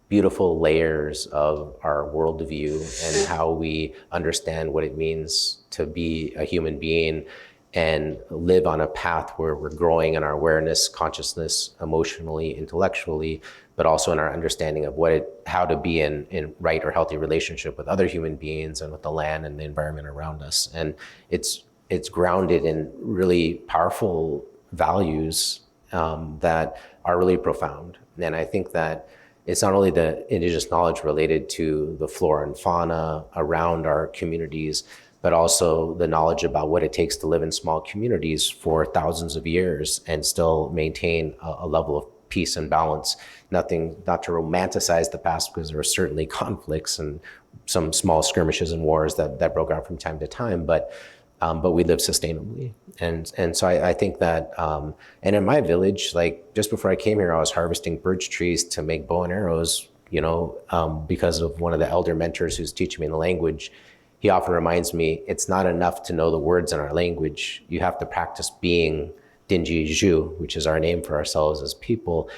beautiful layers of our worldview and how we understand what it means to be a human being and live on a path where we're growing in our awareness, consciousness, emotionally, intellectually, but also in our understanding of how to be in right or healthy relationship with other human beings and with the land and the environment around us. And it's grounded in really powerful values that are really profound. And I think that it's not only the indigenous knowledge related to the flora and fauna around our communities, but also the knowledge about what it takes to live in small communities for thousands of years and still maintain a level of peace and balance. Not to romanticize the past, because there were certainly conflicts and some small skirmishes and wars that broke out from time to time, but we live sustainably. And so I think that, and in my village, like just before I came here, I was harvesting birch trees to make bow and arrows, because of one of the elder mentors who's teaching me the language. He often reminds me, it's not enough to know the words in our language. You have to practice being Dinji Zhu, which is our name for ourselves as people,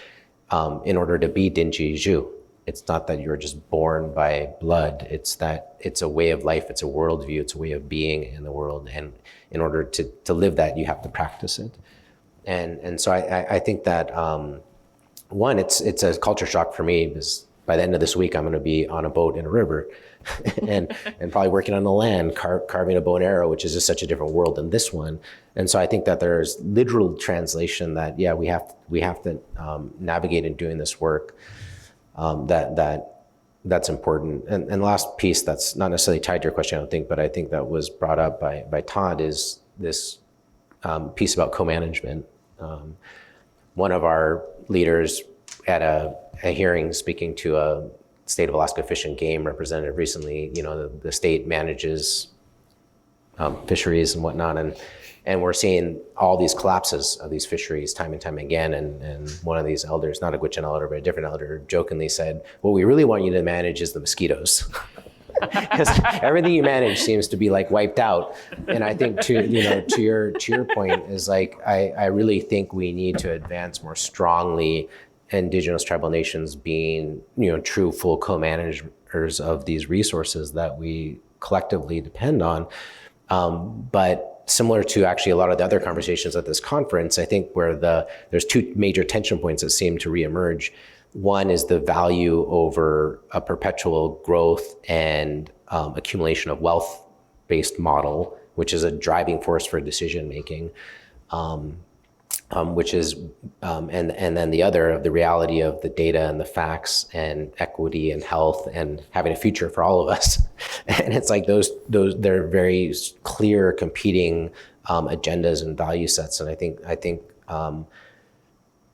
in order to be Dinji Zhu. It's not that you're just born by blood. It's that it's a way of life. It's a worldview. It's a way of being in the world. And in order to live that, you have to practice it. And so I think that, one, it's a culture shock for me, because by the end of this week, I'm going to be on a boat in a river and probably working on the land, carving a bow and arrow, which is just such a different world than this one. And so I think that there's literal translation that, yeah, we have to navigate in doing this work. That's important. And last piece that's not necessarily tied to your question, I don't think, but I think that was brought up by Todd is this piece about co-management. One of our leaders at a hearing speaking to a state of Alaska Fish and Game representative recently, the state manages fisheries and whatnot, and we're seeing all these collapses of these fisheries time and time again. And one of these elders, not a Gwich'in elder, but a different elder, jokingly said, what we really want you to manage is the mosquitoes. Because everything you manage seems to be like wiped out. And I think to your point is like, I really think we need to advance more strongly indigenous tribal nations being, true full co-managers of these resources that we collectively depend on. But similar to actually a lot of the other conversations at this conference, I think where there's two major tension points that seem to reemerge. One is the value over a perpetual growth and accumulation of wealth-based model, which is a driving force for decision making, which is, and then the other of the reality of the data and the facts and equity and health and having a future for all of us. And it's like those they're very clear competing agendas and value sets. And I think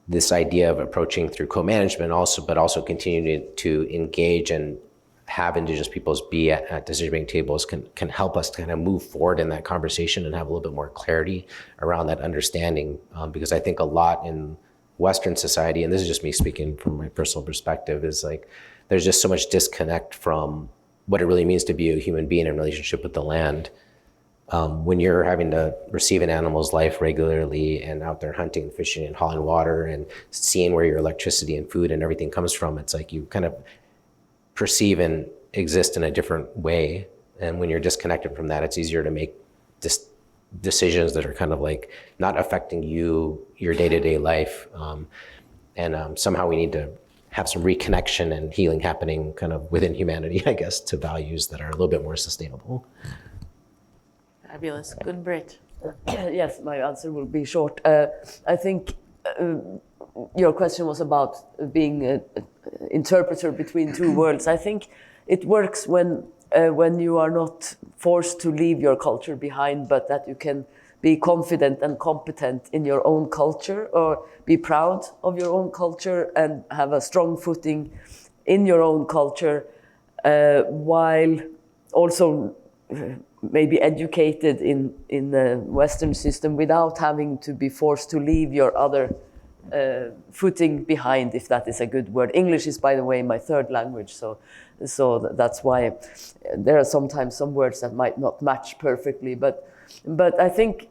this idea of approaching through co-management but also continuing to engage and have indigenous peoples be at decision-making tables can help us to kind of move forward in that conversation and have a little bit more clarity around that understanding. Because I think a lot in Western society, and this is just me speaking from my personal perspective, is like there's just so much disconnect from what it really means to be a human being in relationship with the land. When you're having to receive an animal's life regularly and out there hunting, fishing, and hauling water and seeing where your electricity and food and everything comes from, it's like you kind of perceive and exist in a different way. And when you're disconnected from that, it's easier to make decisions that are kind of like not affecting you, your day-to-day life. Somehow we need to have some reconnection and healing happening kind of within humanity, I guess, to values that are a little bit more sustainable. Fabulous. Good Brit. Yes, my answer will be short. I think your question was about being an interpreter between two worlds. I think it works when you are not forced to leave your culture behind, but that you can be confident and competent in your own culture, or be proud of your own culture and have a strong footing in your own culture, while also maybe educated in the Western system without having to be forced to leave your other footing behind, if that is a good word. English is, by the way, my third language, so that's why there are sometimes some words that might not match perfectly. But I think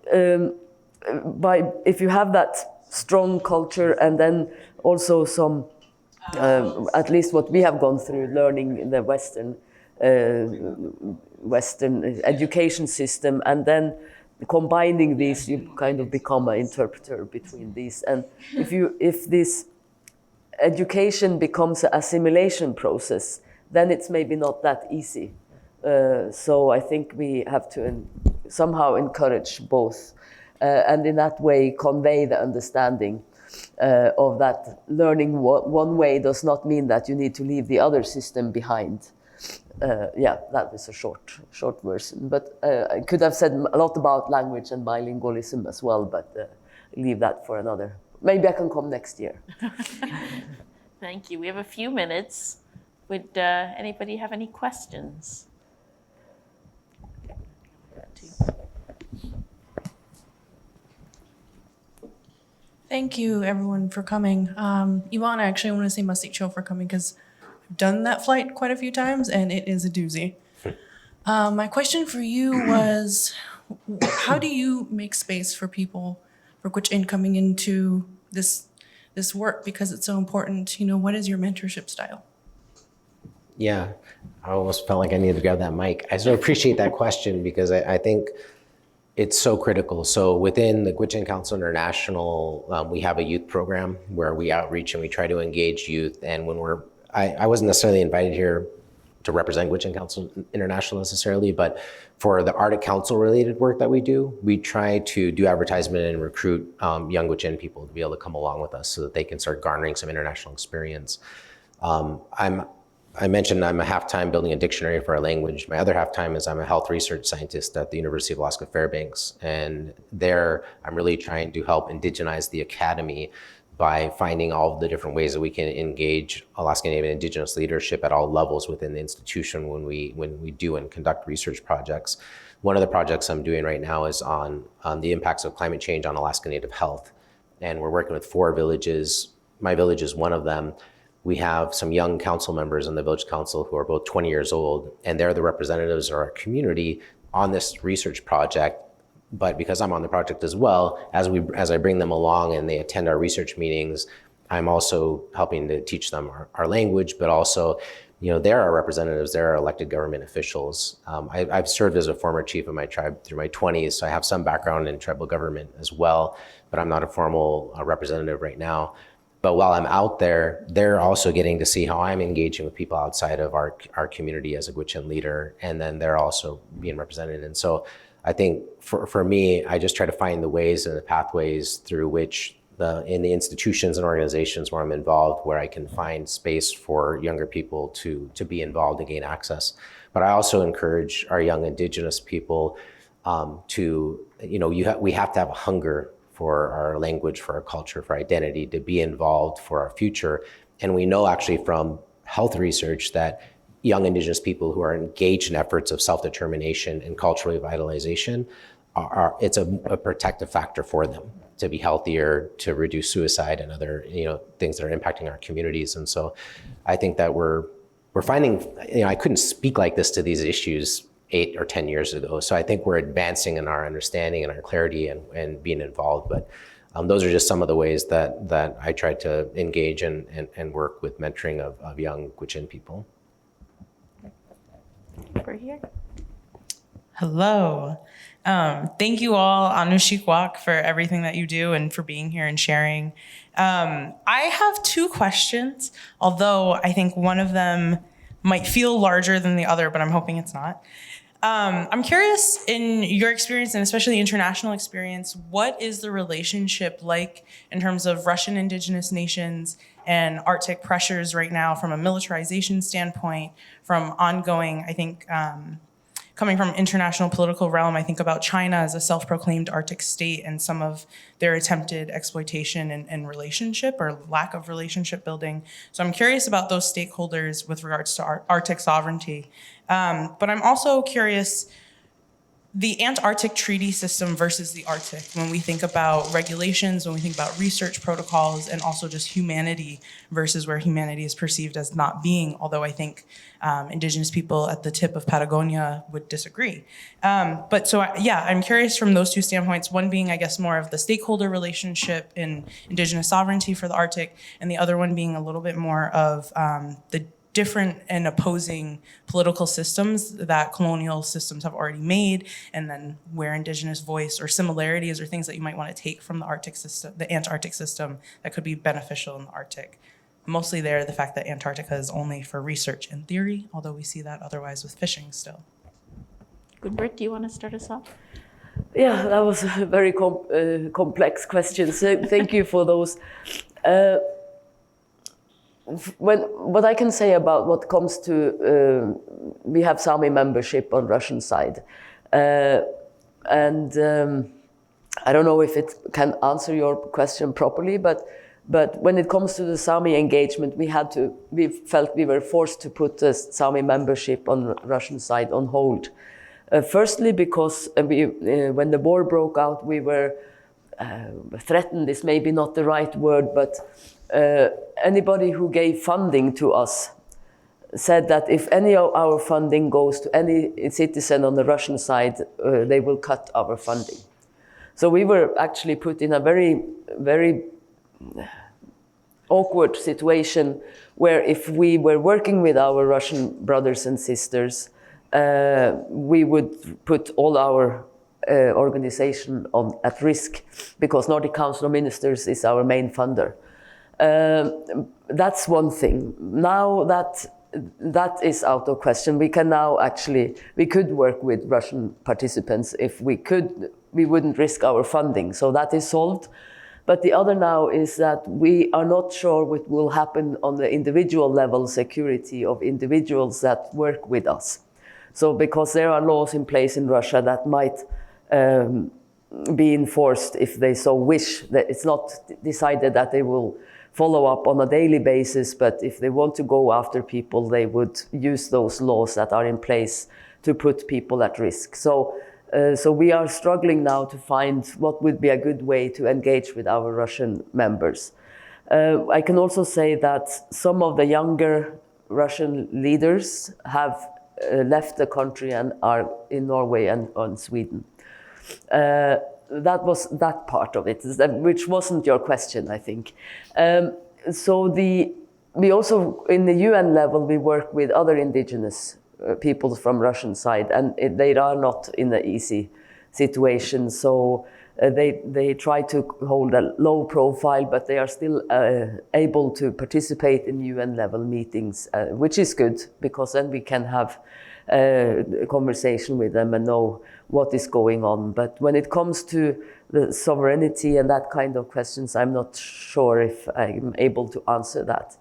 if you have that strong culture, and then also some, at least what we have gone through, learning in the Western education system, and then combining these, you kind of become an interpreter between these. And if this education becomes an assimilation process, then it's maybe not that easy. So I think we have to somehow encourage both, and in that way convey the understanding of that learning one way does not mean that you need to leave the other system behind. That was a short version. But I could have said a lot about language and bilingualism as well, but leave that for another. Maybe I can come next year. Thank you. We have a few minutes. Would anybody have any questions? Thank you, everyone, for coming. Evon, I actually want to say Masik Cho for coming, because I've done that flight quite a few times, and it is a doozy. My question for you was, how do you make space for people, for Gwich'in coming into this work, because it's so important? What is your mentorship style? Yeah, I almost felt like I needed to grab that mic. I so appreciate that question, because I think it's so critical. So within the Gwich'in Council International, we have a youth program where we outreach and we try to engage youth. And when I wasn't necessarily invited here to represent Gwich'in Council International necessarily, but for the Arctic Council related work that we do, we try to do advertisement and recruit young Gwich'in people to be able to come along with us so that they can start garnering some international experience. I mentioned I'm a half-time building a dictionary for our language. My other half-time is I'm a health research scientist at the University of Alaska Fairbanks. And there, I'm really trying to help indigenize the academy by finding all of the different ways that we can engage Alaska Native and Indigenous leadership at all levels within the institution when we do and conduct research projects. One of the projects I'm doing right now is on the impacts of climate change on Alaska Native health. And we're working with 4 villages. My village is one of them. We have some young council members in the village council who are both 20 years old, and they're the representatives of our community on this research project. But because I'm on the project as well, as I bring them along and they attend our research meetings, I'm also helping to teach them our language, but also, they're our representatives, they're our elected government officials. I've served as a former chief of my tribe through my 20s, so I have some background in tribal government as well, but I'm not a formal representative right now. But while I'm out there, they're also getting to see how I'm engaging with people outside of our community as a Gwich'in leader, and then they're also being represented. And so I think for me, I just try to find the ways and the pathways through which in the institutions and organizations where I'm involved, where I can find space for younger people to be involved and gain access. But I also encourage our young Indigenous people we have to have a hunger for our language, for our culture, for identity, to be involved for our future. And we know actually from health research that young Indigenous people who are engaged in efforts of self-determination and cultural revitalization, it's a protective factor for them to be healthier, to reduce suicide and other things that are impacting our communities. And so I think that we're finding, I couldn't speak like this to these issues 8 or 10 years ago. So I think we're advancing in our understanding and our clarity and being involved. But those are just some of the ways that I try to engage and work with mentoring of young Gwich'in people. Over here. Hello. Thank you all, Anushik for everything that you do and for being here and sharing. I have two questions, although I think one of them might feel larger than the other, but I'm hoping it's not. I'm curious, in your experience, and especially international experience, what is the relationship like in terms of Russian indigenous nations and Arctic pressures right now from a militarization standpoint, from ongoing, I think, coming from international political realm, I think about China as a self-proclaimed Arctic state and some of their attempted exploitation and relationship or lack of relationship building. So I'm curious about those stakeholders with regards to Arctic sovereignty. But I'm also curious, the Antarctic treaty system versus the Arctic, when we think about regulations, when we think about research protocols, and also just humanity versus where humanity is perceived as not being, although I think indigenous people at the tip of Patagonia would disagree. I'm curious from those two standpoints, one being, I guess, more of the stakeholder relationship in indigenous sovereignty for the Arctic, and the other one being a little bit more of the different and opposing political systems that colonial systems have already made, and then where indigenous voice or similarities or things that you might want to take from the Arctic system, the Antarctic system, that could be beneficial in the Arctic. Mostly there, the fact that Antarctica is only for research and theory, although we see that otherwise with fishing still. Gwich'in, do you want to start us off? Yeah, that was a very complex question. So thank you for those. What I can say about what comes to, we have Saami membership on Russian side. I don't know if it can answer your question properly, but when it comes to the Saami engagement, we felt we were forced to put the Saami membership on Russian side on hold. Firstly, because when the war broke out, we were threatened, is maybe not the right word, but anybody who gave funding to us said that if any of our funding goes to any citizen on the Russian side, they will cut our funding. So we were actually put in a very, very awkward situation where if we were working with our Russian brothers and sisters, we would put all our organization at risk, because Nordic Council of Ministers is our main funder. That's one thing. Now that is out of question. We could work with Russian participants if we could. We wouldn't risk our funding, so that is solved. But the other now is that we are not sure what will happen on the individual level security of individuals that work with us. So because there are laws in place in Russia that might be enforced if they so wish, that it's not decided that they will follow up on a daily basis, but if they want to go after people, they would use those laws that are in place to put people at risk. So we are struggling now to find what would be a good way to engage with our Russian members. I can also say that some of the younger Russian leaders have left the country and are in Norway and on Sweden. That was that part of it, which wasn't your question, I think. We also, in the UN level, we work with other indigenous people from Russian side, and they are not in an easy situation. So they try to hold a low profile, but they are still able to participate in UN level meetings, which is good, because then we can have a conversation with them and know what is going on. But when it comes to the sovereignty and that kind of questions, I'm not sure if I'm able to answer that.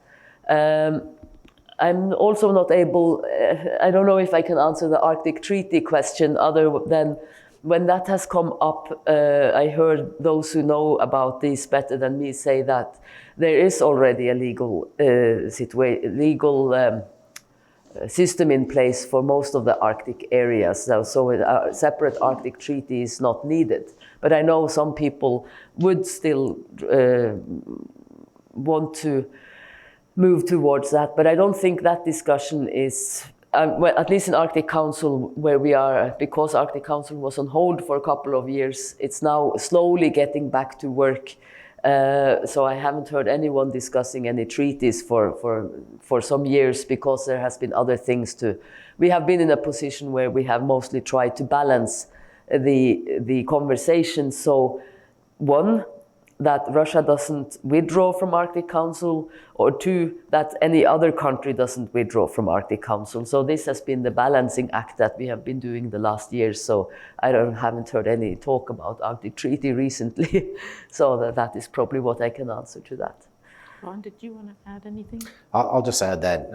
I'm also not able, I don't know if I can answer the Arctic Treaty question other than when that has come up, I heard those who know about this better than me say that there is already a legal system in place for most of the Arctic areas, so a separate Arctic treaty is not needed. But I know some people would still want to move towards that, but I don't think that discussion is, well, at least in Arctic Council where we are, because Arctic Council was on hold for a couple of years, it's now slowly getting back to work So I haven't heard anyone discussing any treaties for some years, because there has been other things to. We have been in a position where we have mostly tried to balance the conversation. So one, that Russia doesn't withdraw from Arctic Council, or two, that any other country doesn't withdraw from Arctic Council. So this has been the balancing act that we have been doing the last years. So I haven't heard any talk about Arctic Treaty recently. So that is probably what I can answer to that. Ron, did you want to add anything? I'll just add that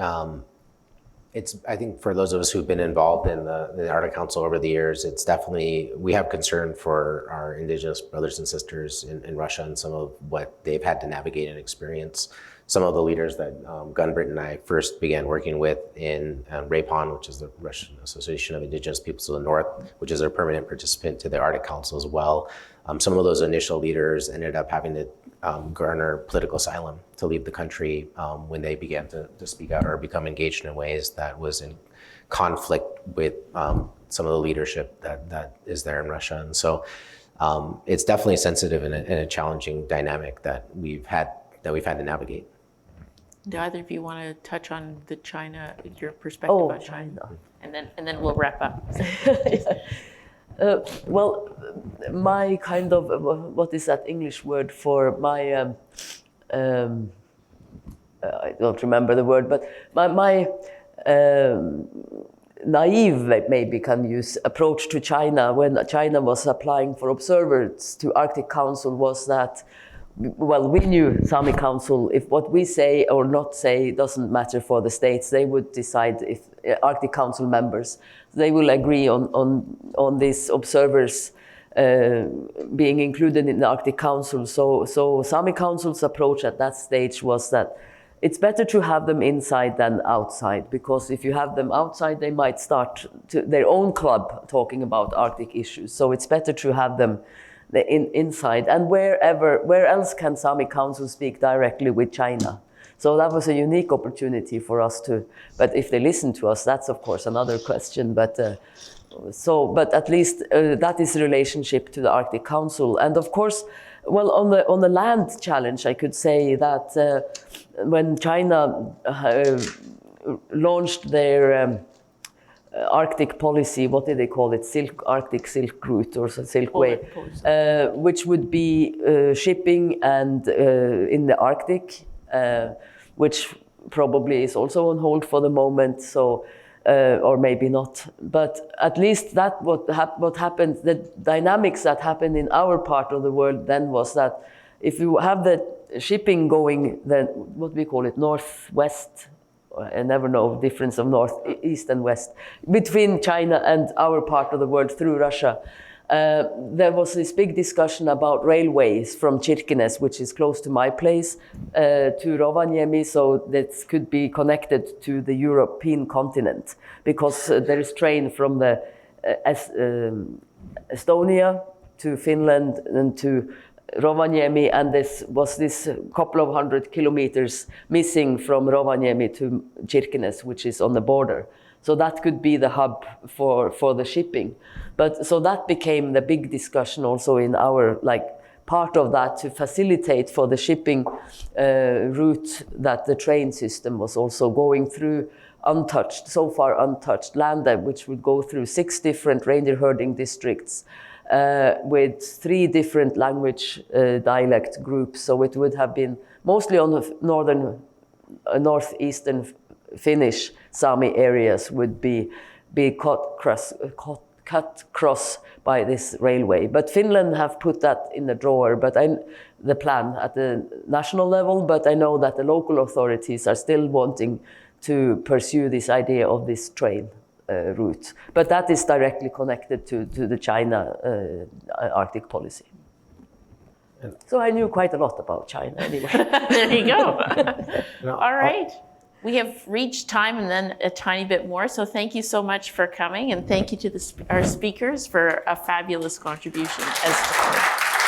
I think for those of us who've been involved in the Arctic Council over the years, it's definitely, we have concern for our Indigenous brothers and sisters in Russia and some of what they've had to navigate and experience. Some of the leaders that Gunbrit and I first began working with in RAPON, which is the Russian Association of Indigenous Peoples of the North, which is a permanent participant to the Arctic Council as well. Some of those initial leaders ended up having to garner political asylum to leave the country when they began to speak out or become engaged in ways that was in conflict with some of the leadership that is there in Russia. And so it's definitely sensitive and a challenging dynamic that we've had to navigate. Do either of you want to touch on your perspective on China? And then we'll wrap up. Well, my kind of, what is that English word for my, I don't remember the word, but my naive, maybe can use, approach to China when China was applying for observers to Arctic Council was that, well, we knew Saami Council, if what we say or not say doesn't matter for the states, they would decide if Arctic Council members, they will agree on these observers being included in the Arctic Council. So Saami Council's approach at that stage was that it's better to have them inside than outside, because if you have them outside, they might start their own club talking about Arctic issues. So it's better to have them inside, and where else can Saami Council speak directly with China? So that was a unique opportunity for us to, but if they listen to us, that's of course another question. But at least that is the relationship to the Arctic Council. And of course, well, on the land challenge, I could say that when China launched their Arctic policy, what did they call it? Arctic Silk Route or Silk Way, which would be shipping and in the Arctic, which probably is also on hold for the moment. So, or maybe not. But at least that what happened, the dynamics that happened in our part of the world then was that if you have the shipping going, then what we call it, northwest. I never know the difference of north, east and west, between China and our part of the world through Russia. There was this big discussion about railways from Kirkenes, which is close to my place, to Rovaniemi, so that could be connected to the European continent, because there is train from the Estonia to Finland and to Rovaniemi, and this couple of 100 kilometers missing from Rovaniemi to Kirkenes, which is on the border. So that could be the hub for the shipping. But so that became the big discussion also in our part of that, to facilitate for the shipping route, that the train system was also going through so far untouched land, which would go through 6 different reindeer herding districts, with 3 different language dialect groups. So it would have been mostly on the northeastern Finnish Saami areas would be cut across by this railway. But Finland have put that in the drawer, but the plan at the national level, but I know that the local authorities are still wanting to pursue this idea of this train route. But that is directly connected to the China Arctic policy. So I knew quite a lot about China anyway. There you go. All right. We have reached time and then a tiny bit more. So thank you so much for coming, and thank you to our speakers for a fabulous contribution as before.